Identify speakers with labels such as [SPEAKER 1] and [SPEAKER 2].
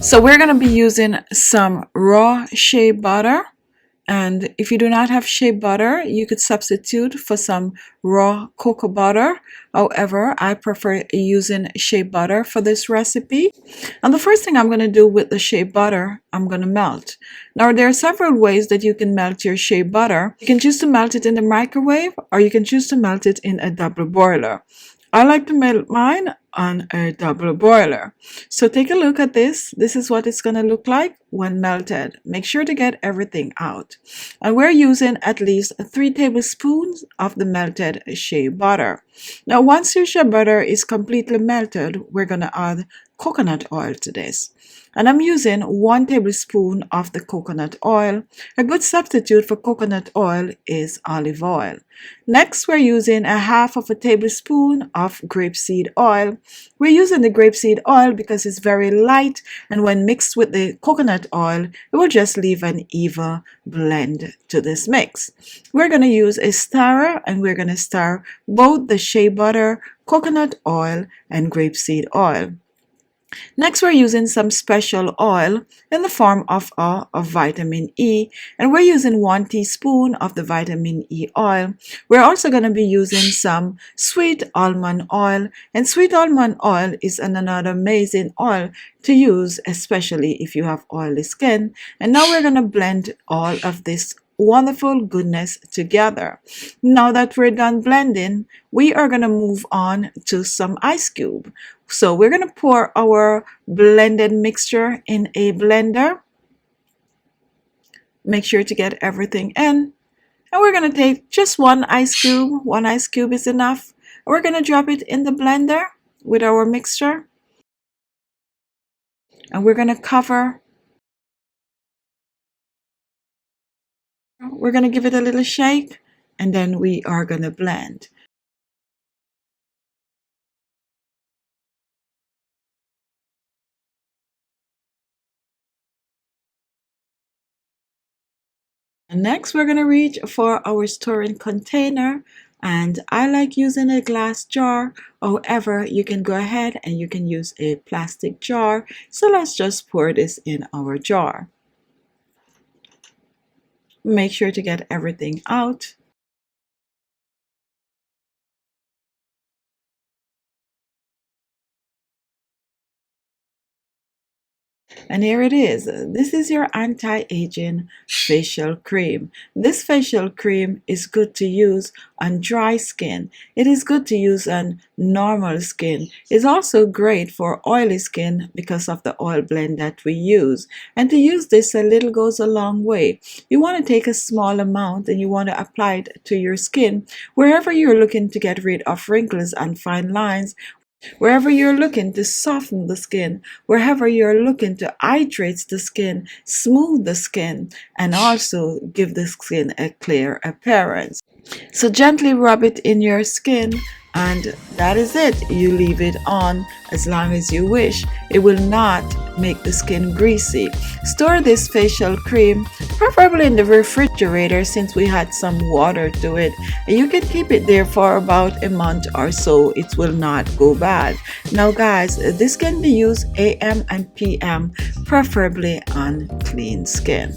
[SPEAKER 1] So we're going to be using some raw shea butter. And if you do not have shea butter, you could substitute for some raw cocoa butter. However, I prefer using shea butter for this recipe. And the first thing I'm going to do with the shea butter, I'm going to melt. Now, there are several ways that you can melt your shea butter. You can choose to melt it in the microwave, or you can choose to melt it in a double boiler. I like to melt mine on a double boiler. So take a look at this. This is what it's going to look like when melted. Make sure to get everything out. And we're using at least 3 tablespoons of the melted shea butter. Now, once your shea butter is completely melted, we're going to add coconut oil to this. And I'm using 1 tablespoon of the coconut oil. A good substitute for coconut oil is olive oil. Next, we're using a half of a tablespoon of grapeseed oil. We're using the grapeseed oil because it's very light, and when mixed with the coconut oil, it will just leave an even blend to this mix. We're going to use a stirrer, and we're going to stir both the shea butter, coconut oil, and grapeseed oil. Next, we're using some special oil in the form of vitamin E, and we're using 1 teaspoon of the vitamin E oil. We're also going to be using some sweet almond oil, and sweet almond oil is another amazing oil to use, especially if you have oily skin. And now we're going to blend all of this wonderful goodness together. Now that we're done blending, we are going to move on to some ice cube. So we're going to pour our blended mixture in a blender. Make sure to get everything in. And we're going to take just 1 ice cube. 1 ice cube is enough. And we're going to drop it in the blender with our mixture. And we're going to cover. We're going to give it a little shake, and then we are going to blend. And next, we're going to reach for our storing container, and I like using a glass jar. However, you can go ahead and you can use a plastic jar. So let's just pour this in our jar. Make sure to get everything out. And here it is. This is your anti-aging facial cream. This facial cream is good to use on dry skin. It is good to use on normal skin. It's also great for oily skin because of the oil blend that we use. And to use this, a little goes a long way. You want to take a small amount and you want to apply it to your skin wherever you're looking to get rid of wrinkles and fine lines, wherever you're looking to soften the skin, wherever you're looking to hydrate the skin, smooth the skin, and also give the skin a clear appearance. So gently rub it in your skin, and that is it. You leave it on as long as you wish. It will not make the skin greasy. Store this facial cream preferably in the refrigerator, since we had some water to it. And you can keep it there for about a month or so. It will not go bad. Now guys, this can be used AM and PM, preferably on clean skin.